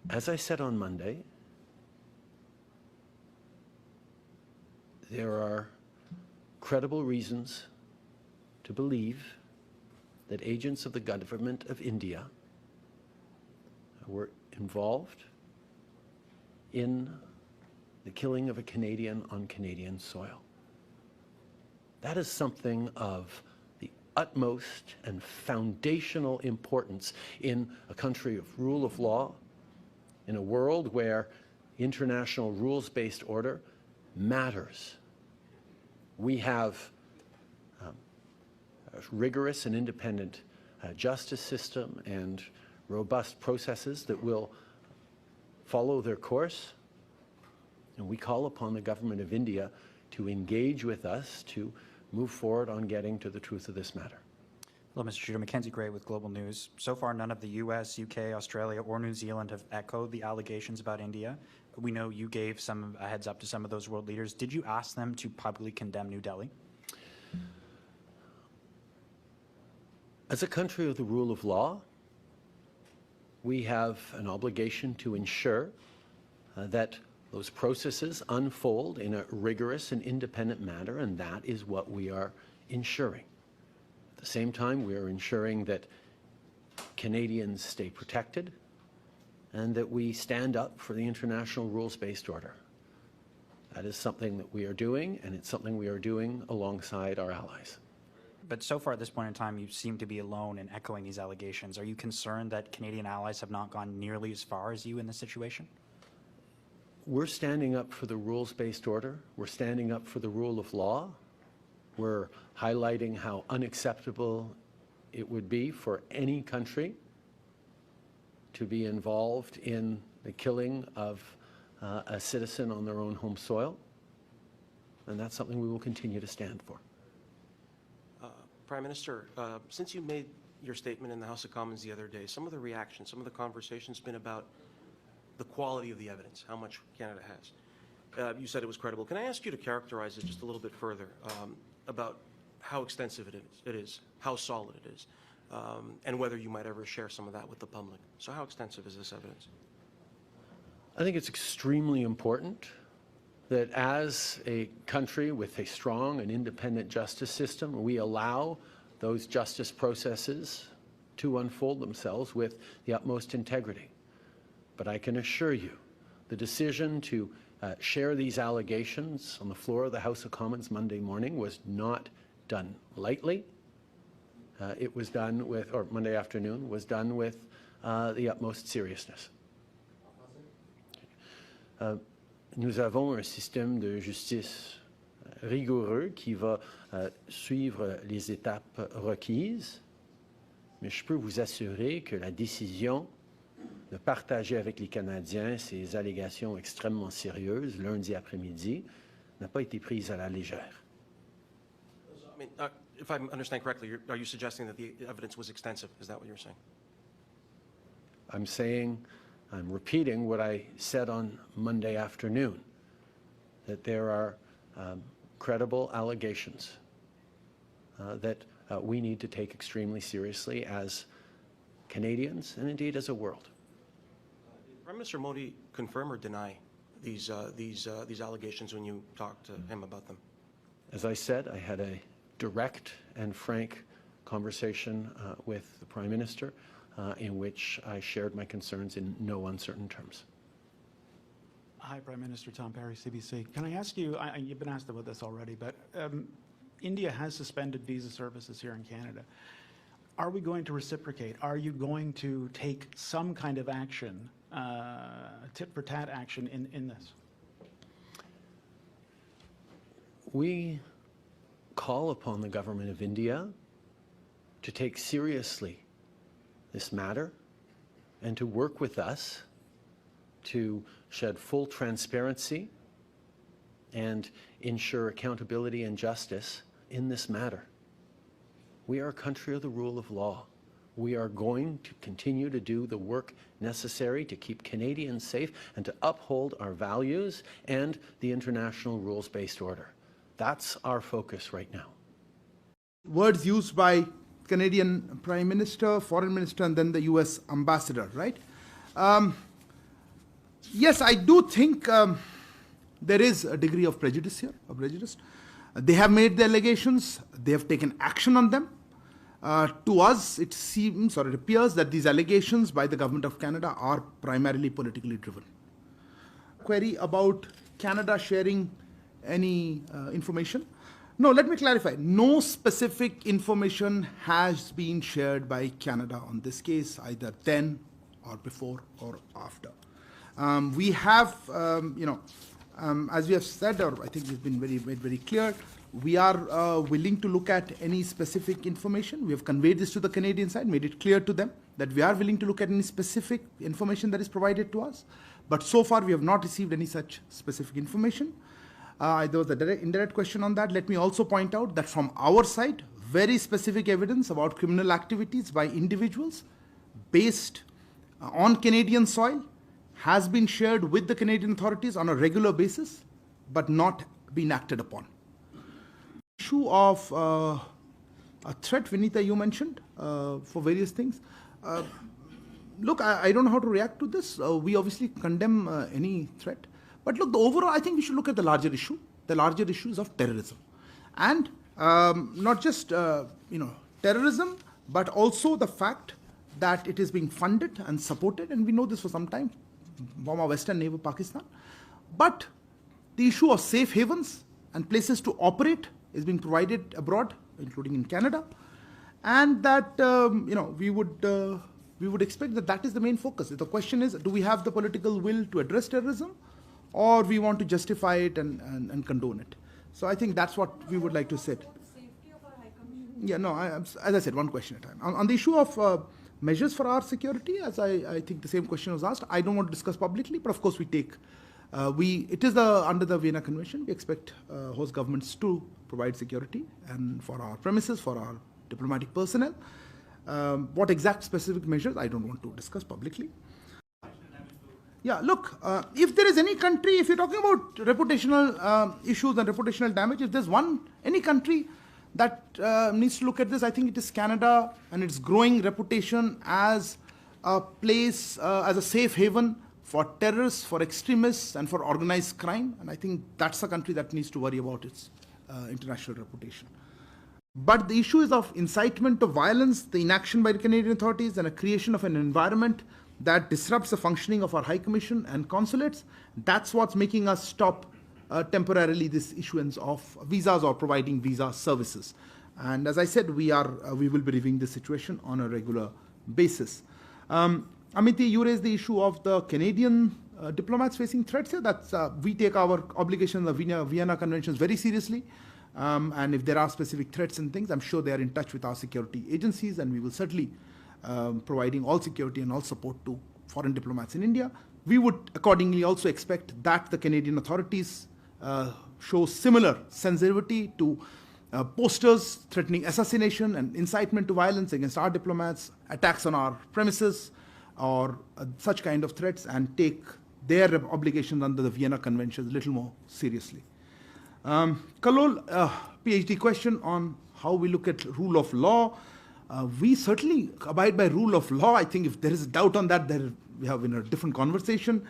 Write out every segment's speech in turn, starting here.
As I said on Monday, there are credible reasons to believe that agents of the government of India were involved in the killing of a Canadian on Canadian soil. That is something of the utmost and foundational importance in a country of rule of law, in a world where international rules-based order matters. We have a rigorous and independent justice system and robust processes that will follow their course, and we call upon the government of India to engage with us to move forward on getting to the truth of this matter. Hello, Mr. Trudeau. Mackenzie Gray with Global News. So far, none of the U.S., UK, Australia, or New Zealand have echoed the allegations about India. We know you gave a heads up to some of those world leaders. Did you ask them to publicly condemn New Delhi? As a country of the rule of law, we have an obligation to ensure that those processes unfold in a rigorous and independent manner, and that is what we are ensuring. At the same time, we are ensuring that Canadians stay protected and that we stand up for the international rules-based order. That is something that we are doing, and it's something we are doing alongside our allies. But so far at this point in time, you seem to be alone in echoing these allegations. Are you concerned that Canadian allies have not gone nearly as far as you in this situation? We're standing up for the rules-based order. We're standing up for the rule of law. We're highlighting how unacceptable it would be for any country to be involved in the killing of a citizen on their own home soil. And that's something we will continue to stand for. Prime Minister, since you made your statement in the House of Commons the other day, some of the reactions, some of the conversation's been about the quality of the evidence, how much Canada has. You said it was credible. Can I ask you to characterize it just a little bit further about how extensive it is, how solid it is, and whether you might ever share some of that with the public? So how extensive is this evidence? I think it's extremely important that as a country with a strong and independent justice system, we allow those justice processes to unfold themselves with the utmost integrity. But I can assure you, the decision to share these allegations on the floor of the House of Commons Monday morning was not done lightly. It was done with, or Monday afternoon, was done with the utmost seriousness. Nous avons un système de justice rigoureux qui va suivre les étapes requises, mais je peux vous assurer que la décision de partager avec les Canadiens ces allégations extrêmement sérieuses lundi après-midi n'a pas été prise à la légère. I mean, if I understand correctly, are you suggesting that the evidence was extensive? Is that what you're saying? I'm repeating what I said on Monday afternoon, that there are credible allegations that we need to take extremely seriously as Canadians and indeed as a world. Did Prime Minister Modi confirm or deny these allegations when you talked to him about them? As I said, I had a direct and frank conversation with the Prime Minister in which I shared my concerns in no uncertain terms. Hi, Prime Minister. Tom Perry, CBC. Can I ask you, you've been asked about this already, but India has suspended visa services here in Canada. Are we going to reciprocate? Are you going to take some kind of action, tit-for-tat action in this? We call upon the government of India to take seriously this matter and to work with us to shed full transparency and ensure accountability and justice in this matter. We are a country of the rule of law. We are going to continue to do the work necessary to keep Canadians safe and to uphold our values and the international rules-based order. That's our focus right now. Words used by Canadian Prime Minister, Foreign Minister, and then the US Ambassador, right? Yes, I do think there is a degree of prejudice here, They have made the allegations, they have taken action on them. To us, it seems or it appears that these allegations by the Government of Canada are primarily politically driven. Query about Canada sharing any information. No, let me clarify. No specific information has been shared by Canada on this case, either then or before or after. We have, as we have said, or I think it's been made very clear, we are willing to look at any specific information. We have conveyed this to the Canadian side, made it clear to them that we are willing to look at any specific information that is provided to us. But so far, we have not received any such specific information. There was a indirect question on that. Let me also point out that from our side, very specific evidence about criminal activities by individuals based on Canadian soil has been shared with the Canadian authorities on a regular basis, but not been acted upon. Issue of a threat, Vinita, you mentioned for various things. Look, I don't know how to react to this. We obviously condemn any threat. But look, the overall, I think we should look at the larger issue. The larger issue is of terrorism. And not just, terrorism, but also the fact that it is being funded and supported, and we know this for some time, from our western neighbor, Pakistan. But the issue of safe havens and places to operate is being provided abroad, including in Canada. And that, we would expect that that is the main focus. The question is, do we have the political will to address terrorism, or we want to justify it and condone it? So I think that's what we would like to say. Yeah, no, as I said, one question at a time. On the issue of measures for our security, as I think the same question was asked, I don't want to discuss publicly, but of course we take, it is under the Vienna Convention, we expect host governments to provide security and for our premises, for our diplomatic personnel. What exact specific measures, I don't want to discuss publicly. Yeah, look, if there is any country, if you're talking about reputational issues and reputational damage, if there's any country that needs to look at this, I think it is Canada and its growing reputation as a place, as a safe haven for terrorists, for extremists, and for organized crime. And I think that's a country that needs to worry about its international reputation. But the issue is of incitement to violence, the inaction by the Canadian authorities, and a creation of an environment that disrupts the functioning of our High Commission and consulates. That's what's making us stop temporarily this issuance of visas or providing visa services. And as I said, we will be reviewing the situation on a regular basis. Amity, you raised the issue of the Canadian diplomats facing threats here. That's we take our obligations of Vienna Conventions very seriously. And if there are specific threats and things, I'm sure they are in touch with our security agencies, and we will certainly providing all security and all support to foreign diplomats in India. We would accordingly also expect that the Canadian authorities show similar sensitivity to posters threatening assassination and incitement to violence against our diplomats, attacks on our premises, or such kind of threats, and take their obligations under the Vienna Convention a little more seriously. Kalol, PhD question on how we look at rule of law. We certainly abide by rule of law. I think if there is a doubt on that, we have a different conversation.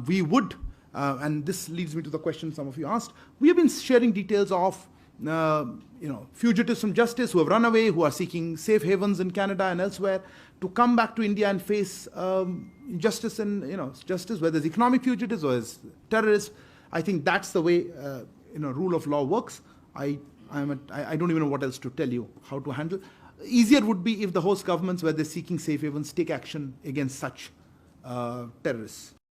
We would, and this leads me to the question some of you asked, we have been sharing details of fugitives from justice who have run away, who are seeking safe havens in Canada and elsewhere, to come back to India and face justice and justice, whether it's economic fugitives or as terrorists. I think that's the way rule of law works. I don't even know what else to tell you how to handle. Easier would be if the host governments, where they're seeking safe havens, take action against such terrorists.